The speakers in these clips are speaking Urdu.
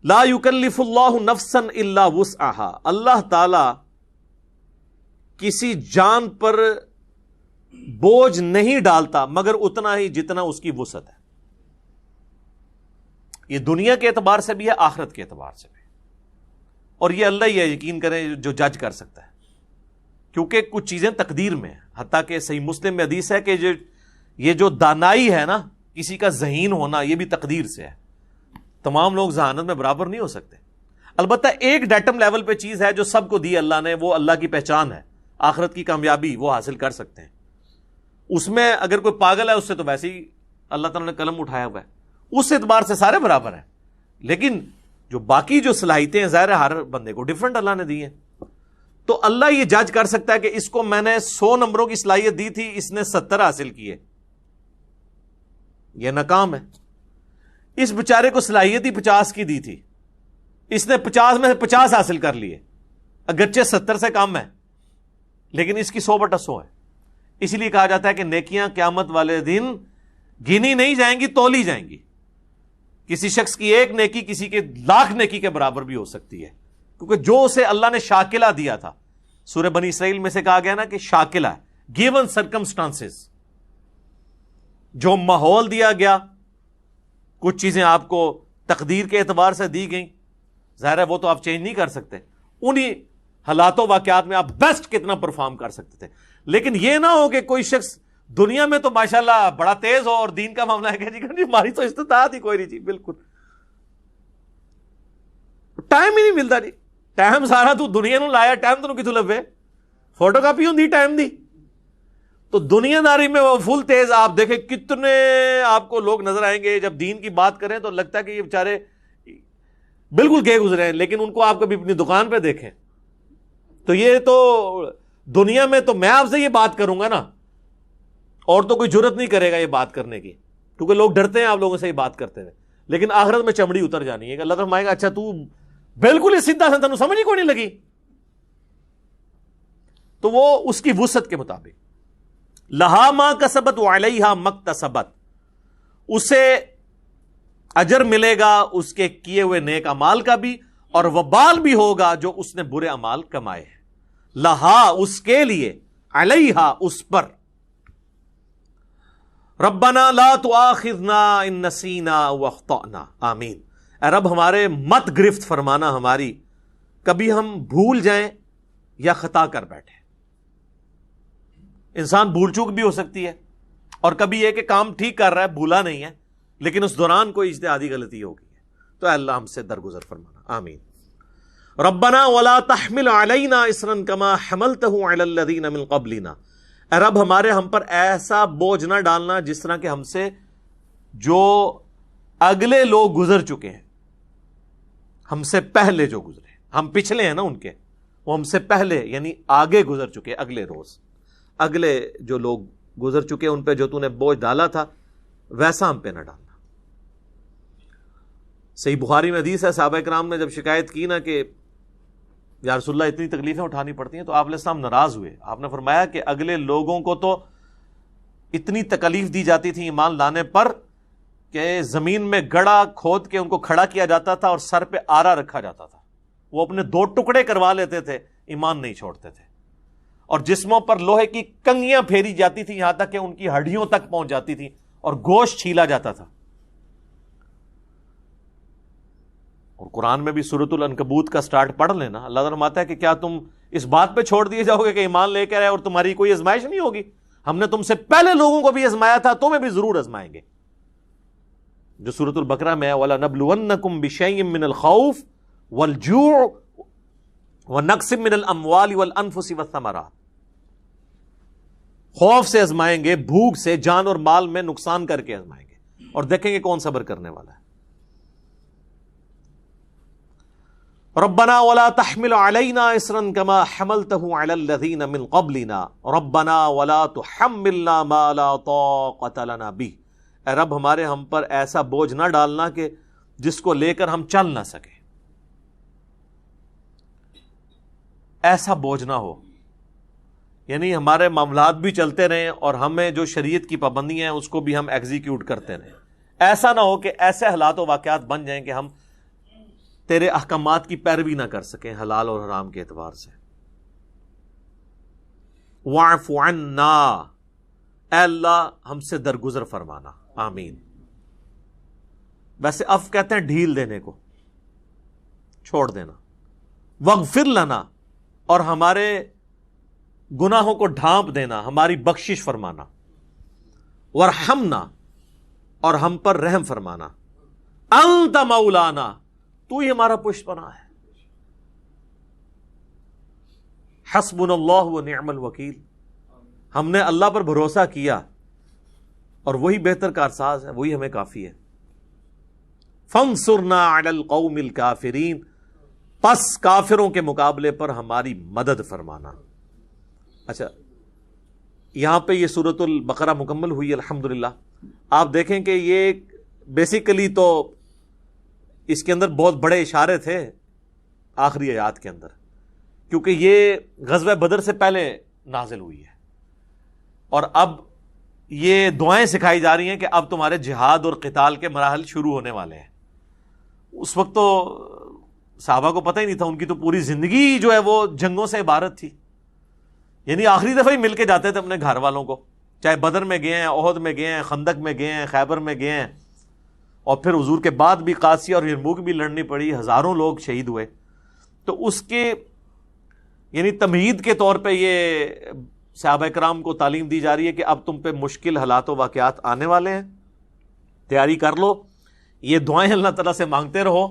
لا یکلف اللہ نفسا الا وسعها، اللہ تعالی کسی جان پر بوجھ نہیں ڈالتا مگر اتنا ہی جتنا اس کی وسعت ہے. یہ دنیا کے اعتبار سے بھی ہے، آخرت کے اعتبار سے بھی. اور یہ اللہ ہی ہے، یقین کریں، جو جج کر سکتا ہے، کیونکہ کچھ چیزیں تقدیر میں ہیں. حتیٰ کہ صحیح مسلم میں حدیث ہے کہ یہ جو دانائی ہے نا، کسی کا ذہین ہونا، یہ بھی تقدیر سے ہے. تمام لوگ ذہانت میں برابر نہیں ہو سکتے. البتہ ایک ڈیٹم لیول پہ چیز ہے جو سب کو دی اللہ نے، وہ اللہ کی پہچان ہے، آخرت کی کامیابی وہ حاصل کر سکتے ہیں. اس میں اگر کوئی پاگل ہے، اس سے تو ویسے ہی اللہ تعالیٰ نے قلم اٹھایا ہوا ہے، اس اعتبار سے سارے برابر ہیں. لیکن جو باقی جو صلاحیتیں ہیں، ظاہر ہے ہر بندے کو ڈیفرنٹ اللہ نے دی ہیں. تو اللہ یہ جج کر سکتا ہے کہ اس کو میں نے 100 نمبروں کی صلاحیت دی تھی، اس نے 70 حاصل کیے، یہ ناکام ہے. اس بیچارے کو صلاحیت ہی 50 کی دی تھی، اس نے 50 میں سے 50 حاصل کر لیے، اگرچہ 70 سے کم ہے، لیکن اس کی 100/100 ہے. اسی لیے کہا جاتا ہے کہ نیکیاں قیامت والے دن گنی نہیں جائیں گی، تولی جائیں گی. کسی شخص کی ایک نیکی کسی کے 1,00,000 نیکی کے برابر بھی ہو سکتی ہے، کیونکہ جو اسے اللہ نے شاکلہ دیا تھا، سورہ بنی اسرائیل میں سے کہا گیا نا کہ شاکلہ، گیون سرکمسٹانسز، جو ماحول دیا گیا، کچھ چیزیں آپ کو تقدیر کے اعتبار سے دی گئیں، ظاہر ہے وہ تو آپ چینج نہیں کر سکتے. انہی حالات و واقعات میں آپ بیسٹ کتنا پرفارم کر سکتے تھے. لیکن یہ نہ ہو کہ کوئی شخص دنیا میں تو ماشاءاللہ بڑا تیز ہو اور دین کا معاملہ ہے کہ جی ہماری تو استطاعت ہی کوئی نہیں. جی بالکل ٹائم ہی نہیں ملتا. جی ٹائم سارا تو دنیا نو لایا، ٹائم تو کتوں لبے؟ فوٹو کاپی ہوندی ٹائم دی. تو دنیا داری میں وہ فل تیز. آپ دیکھیں کتنے آپ کو لوگ نظر آئیں گے جب دین کی بات کریں تو لگتا ہے کہ یہ بیچارے بالکل گئے گزرے ہیں، لیکن ان کو آپ کبھی اپنی دکان پہ دیکھیں تو یہ تو دنیا میں تو میں آپ سے یہ بات کروں گا نا، اور تو کوئی جرت نہیں کرے گا یہ بات کرنے کی، کیونکہ لوگ ڈرتے ہیں آپ لوگوں سے یہ بات کرتے ہوئے. لیکن آخرت میں چمڑی اتر جانی ہے کہ اللہ فرمائے گا اچھا تو بالکل ہی سیدھا سا، تنوں سمجھ ہی کوئی نہیں لگی. تو وہ اس کی وسعت کے مطابق، لہا ما کسبت وعلیہا مکتسبت، اسے اجر ملے گا اس کے کیے ہوئے نیک اعمال کا بھی، اور وبال بھی ہوگا جو اس نے برے اعمال کمائے ہیں. لہا اس کے لیے، علیہا اس پر. ربنا لا تؤاخذنا ان نسینا واخطأنا، آمین. اے رب ہمارے مت گرفت فرمانا ہماری، کبھی ہم بھول جائیں یا خطا کر بیٹھیں. انسان بھول چوک بھی ہو سکتی ہے، اور کبھی یہ کہ کام ٹھیک کر رہا ہے، بھولا نہیں ہے، لیکن اس دوران کوئی اجتہادی غلطی ہو گئی ہے، تو اے اللہ ہم سے درگزر فرمانا، آمین. ربنا ولا تحمل علینا اصرا کما حملتہ علی الذین من قبلنا، اے رب ہمارے ہم پر ایسا بوجھ نہ ڈالنا جس طرح کہ ہم سے جو اگلے لوگ گزر چکے ہیں، ہم سے پہلے جو گزرے، ہم پچھلے ہیں نا ان کے، وہ ہم سے پہلے یعنی آگے گزر چکے، اگلے روز اگلے جو لوگ گزر چکے ان پہ جو تو نے بوجھ ڈالا تھا ویسا ہم پہ نہ ڈالنا. صحیح بخاری میں حدیث ہے، صحابہ کرام نے جب شکایت کی نا کہ یا رسول اللہ اتنی تکلیفیں اٹھانی پڑتی ہیں، تو آپ علیہ السلام ناراض ہوئے. آپ نے فرمایا کہ اگلے لوگوں کو تو اتنی تکلیف دی جاتی تھی ایمان لانے پر کہ زمین میں گڑا کھود کے ان کو کھڑا کیا جاتا تھا اور سر پہ آرا رکھا جاتا تھا، وہ اپنے 2 ٹکڑے کروا لیتے تھے، ایمان نہیں چھوڑتے تھے. اور جسموں پر لوہے کی کنگیاں پھیری جاتی تھی یہاں تک کہ ان کی ہڈیوں تک پہنچ جاتی تھی اور گوشت چھیلا جاتا تھا. اور قرآن میں بھی سورۃ العنکبوت کا سٹارٹ پڑھ لینا، اللہ تعالیٰ فرماتا ہے کہ کیا تم اس بات پہ چھوڑ دیے جاؤ گے کہ ایمان لے کر آئے اور تمہاری کوئی آزمائش نہیں ہوگی؟ ہم نے تم سے پہلے لوگوں کو بھی آزمایا تھا، تمہیں بھی ضرور آزمائیں گے. جو سورۃ البقرہ میں ہے وَلَنَبْلُوَنَّكُمْ بِشَيْءٍ مِّنَ الْخَوْفِ وَالْجُوعِ وَنَقْصٍ مِّنَ الْأَمْوَالِ وَالْأَنفُسِ وَالثَّمَرَاتِ، خوف سے آزمائیں گے، بھوک سے، جان اور مال میں نقصان کر کے آزمائیں گے، اور دیکھیں گے کون صبر کرنے والا ہے. ربنا ولا تحمل علينا اصرا كما حملته على الذين من قبلنا ربنا ولا تحملنا ما لا طاقة لنا به، اے رب ہمارے ہم پر ایسا بوجھ نہ ڈالنا کہ جس کو لے کر ہم چل نہ سکیں. ایسا بوجھ نہ ہو، یعنی ہمارے معاملات بھی چلتے رہیں اور ہمیں جو شریعت کی پابندیاں ہیں اس کو بھی ہم ایگزیکیوٹ کرتے رہیں. ایسا نہ ہو کہ ایسے حالات و واقعات بن جائیں کہ ہم تیرے احکامات کی پیروی نہ کر سکیں حلال اور حرام کے اعتبار سے. واعف عنا، اے اللہ ہم سے درگزر فرمانا. آمین. ویسے عفو کہتے ہیں ڈھیل دینے کو، چھوڑ دینا. واغفر لنا، اور ہمارے گناہوں کو ڈھانپ دینا، ہماری بخشش فرمانا. وارحمنا، اور ہم پر رحم فرمانا. انت مولانا، تو ہی ہمارا پشت پناہ ہے. حسبنا اللہ ونعم الوکیل، ہم نے اللہ پر بھروسہ کیا اور وہی بہتر کارساز ہے، وہی ہمیں کافی ہے. فانصرنا علی القوم الکافرین، پس کافروں کے مقابلے پر ہماری مدد فرمانا. اچھا، یہاں پہ یہ سورۃ البقرہ مکمل ہوئی الحمدللہ. آپ دیکھیں کہ یہ بیسیکلی تو اس کے اندر بہت بڑے اشارے تھے آخری آیات کے اندر، کیونکہ یہ غزوہ بدر سے پہلے نازل ہوئی ہے، اور اب یہ دعائیں سکھائی جا رہی ہیں کہ اب تمہارے جہاد اور قتال کے مراحل شروع ہونے والے ہیں. اس وقت تو صحابہ کو پتہ ہی نہیں تھا، ان کی تو پوری زندگی جو ہے وہ جنگوں سے عبارت تھی. یعنی آخری دفعہ ہی مل کے جاتے تھے اپنے گھر والوں کو، چاہے بدر میں گئے ہیں، احد میں گئے ہیں، خندق میں گئے ہیں، خیبر میں گئے ہیں، اور پھر حضور کے بعد بھی قادسیہ اور یرموک بھی لڑنی پڑی، ہزاروں لوگ شہید ہوئے. تو اس کے یعنی تمہید کے طور پہ یہ صحابہ کرام کو تعلیم دی جا رہی ہے کہ اب تم پہ مشکل حالات و واقعات آنے والے ہیں، تیاری کر لو. یہ دعائیں اللہ تعالیٰ سے مانگتے رہو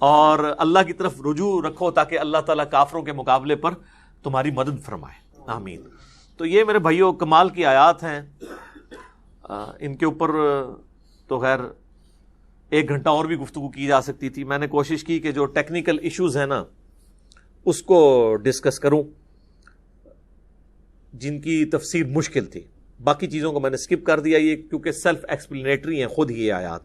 اور اللہ کی طرف رجوع رکھو تاکہ اللہ تعالیٰ کافروں کے مقابلے پر تمہاری مدد فرمائے. آمین. تو یہ میرے بھائیوں کمال کی آیات ہیں. ان کے اوپر تو خیر 1 گھنٹہ اور بھی گفتگو کی جا سکتی تھی. میں نے کوشش کی کہ جو ٹیکنیکل ایشوز ہیں نا اس کو ڈسکس کروں جن کی تفسیر مشکل تھی. باقی چیزوں کو میں نے سکپ کر دیا، یہ کیونکہ سیلف ایکسپلینیٹری ہیں خود ہی یہ آیات.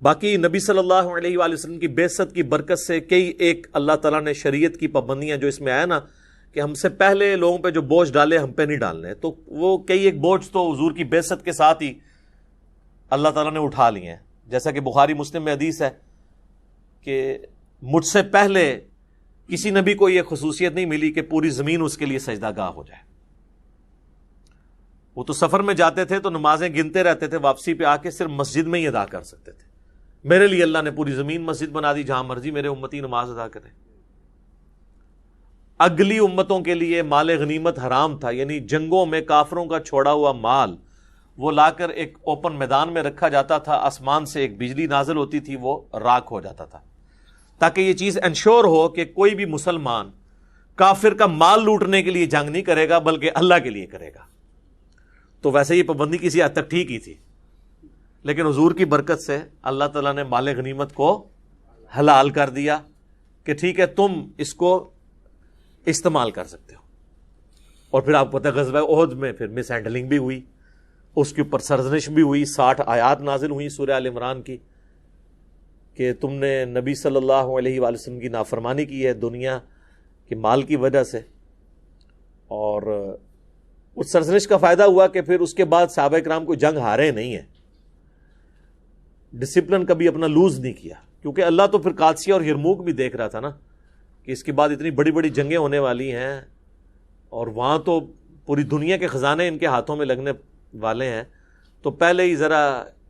باقی نبی صلی اللہ علیہ وآلہ وسلم کی بعثت کی برکت سے کئی ایک اللہ تعالیٰ نے شریعت کی پابندیاں جو اس میں آیا نا کہ ہم سے پہلے لوگوں پہ جو بوجھ ڈالے ہم پہ نہیں ڈالنے، تو وہ کئی ایک بوجھ تو حضور کی بعثت کے ساتھ ہی اللہ تعالیٰ نے اٹھا لیے ہیں. جیسا کہ بخاری مسلم میں حدیث ہے کہ مجھ سے پہلے کسی نبی کو یہ خصوصیت نہیں ملی کہ پوری زمین اس کے لیے سجدہ گاہ ہو جائے. وہ تو سفر میں جاتے تھے تو نمازیں گنتے رہتے تھے، واپسی پہ آ کے صرف مسجد میں ہی ادا کر سکتے تھے. میرے لیے اللہ نے پوری زمین مسجد بنا دی، جہاں مرضی میرے امتی نماز ادا کرے. اگلی امتوں کے لیے مال غنیمت حرام تھا، یعنی جنگوں میں کافروں کا چھوڑا ہوا مال وہ لا کر ایک اوپن میدان میں رکھا جاتا تھا، آسمان سے ایک بجلی نازل ہوتی تھی، وہ راکھ ہو جاتا تھا، تاکہ یہ چیز انشور ہو کہ کوئی بھی مسلمان کافر کا مال لوٹنے کے لیے جنگ نہیں کرے گا بلکہ اللہ کے لیے کرے گا. تو ویسے یہ پابندی کسی حد تک ٹھیک ہی تھی، لیکن حضور کی برکت سے اللہ تعالیٰ نے مال غنیمت کو حلال کر دیا کہ ٹھیک ہے تم اس کو استعمال کر سکتے ہو. اور پھر آپ کو پتہ ہے غزوہ احد میں پھر مس ہینڈلنگ بھی ہوئی، اس کے اوپر سرزنش بھی ہوئی. 60 آیات نازل ہوئی سورہ آل عمران کی کہ تم نے نبی صلی اللہ علیہ وآلہ وسلم کی نافرمانی کی ہے دنیا کے مال کی وجہ سے. اور اس سرزنش کا فائدہ ہوا کہ پھر اس کے بعد صحابہ کرام کو جنگ ہارے نہیں ہیں، ڈسپلن کبھی اپنا لوز نہیں کیا، کیونکہ اللہ تو پھر قادسیہ اور یرموک بھی دیکھ رہا تھا نا کہ اس کے بعد اتنی بڑی بڑی جنگیں ہونے والی ہیں اور وہاں تو پوری دنیا کے خزانے ان کے ہاتھوں میں لگنے والے ہیں. تو پہلے ہی ذرا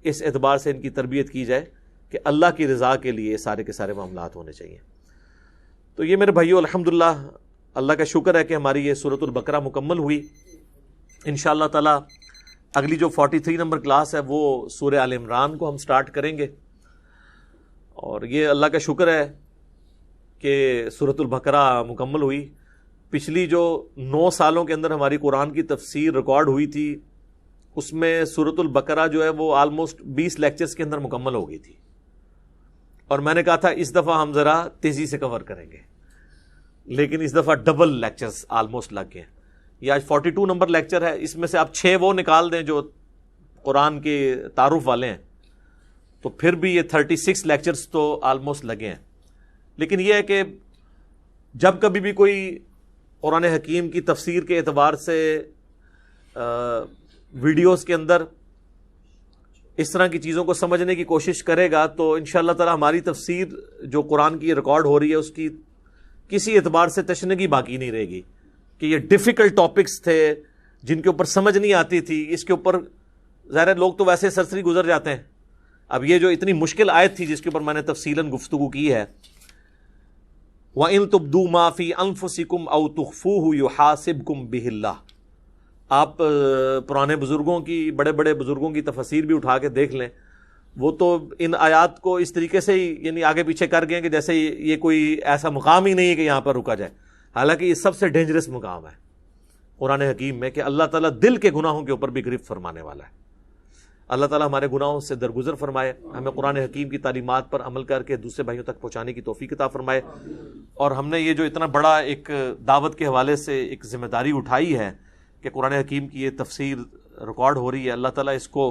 اس اعتبار سے ان کی تربیت کی جائے کہ اللہ کی رضا کے لیے سارے کے سارے معاملات ہونے چاہیے. تو یہ میرے بھائیو الحمدللہ اللہ کا شکر ہے کہ ہماری یہ سورۃ البقرہ مکمل ہوئی. انشاءاللہ تعالی اگلی جو 43 نمبر کلاس ہے وہ سورہ آل عمران کو ہم سٹارٹ کریں گے. اور یہ اللہ کا شکر ہے کہ سورۃ البقرہ مکمل ہوئی. پچھلی جو 9 سالوں کے اندر ہماری قرآن کی تفسیر ریکارڈ ہوئی تھی اس میں سورۃ البقرہ جو ہے وہ آلموسٹ 20 لیکچرز کے اندر مکمل ہو گئی تھی. اور میں نے کہا تھا اس دفعہ ہم ذرا تیزی سے کور کریں گے، لیکن اس دفعہ ڈبل لیکچرز آلموسٹ لگ گئے. یہ آج 42 نمبر لیکچر ہے، اس میں سے آپ 6 وہ نکال دیں جو قرآن کے تعارف والے ہیں تو پھر بھی یہ 36 لیکچرز تو آلموسٹ لگے ہیں. لیکن یہ ہے کہ جب کبھی بھی کوئی قرآن حکیم کی تفسیر کے اعتبار سے ویڈیوز کے اندر اس طرح کی چیزوں کو سمجھنے کی کوشش کرے گا تو انشاءاللہ تعالی ہماری تفسیر جو قرآن کی ریکارڈ ہو رہی ہے اس کی کسی اعتبار سے تشنگی باقی نہیں رہے گی کہ یہ ڈیفیکلٹ ٹاپکس تھے جن کے اوپر سمجھ نہیں آتی تھی، اس کے اوپر ظاہر لوگ تو ویسے سرسری گزر جاتے ہیں. اب یہ جو اتنی مشکل آیت تھی جس کے اوپر میں نے تفصیلاً گفتگو کی ہے، وَإِن تُبْدُوا مَا فِي أَنفُسِكُمْ أَوْ تُخْفُوهُ يُحَاسِبْكُمْ بِهِ اللَّهُ. آپ پرانے بزرگوں کی، بڑے بڑے بزرگوں کی تفاسیر بھی اٹھا کے دیکھ لیں، وہ تو ان آیات کو اس طریقے سے ہی یعنی آگے پیچھے کر گئے کہ جیسے یہ کوئی ایسا مقام ہی نہیں ہے کہ یہاں پر رکا جائے. حالانکہ یہ سب سے ڈینجرس مقام ہے قرآن حکیم میں کہ اللہ تعالیٰ دل کے گناہوں کے اوپر بھی گرفت فرمانے والا ہے. اللہ تعالیٰ ہمارے گناہوں سے درگزر فرمائے، ہمیں قرآن حکیم کی تعلیمات پر عمل کر کے دوسرے بھائیوں تک پہنچانے کی توفیق عطا فرمائے. اور ہم نے یہ جو اتنا بڑا ایک دعوت کے حوالے سے ایک ذمہ داری اٹھائی ہے کہ قرآن حکیم کی یہ تفسیر ریکارڈ ہو رہی ہے، اللہ تعالیٰ اس کو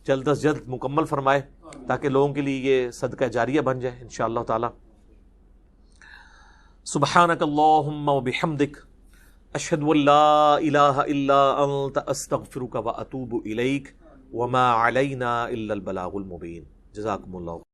جلد از جلد مکمل فرمائے تاکہ لوگوں کے لیے یہ صدقہ جاریہ بن جائے انشاءاللہ تعالی. سبحانک اللہم و بحمدک، اشہد ان لا الہ الا انت، استغفرک و اتوب الیک، وما علینا الا البلاغ المبین. جزاکم اللہ.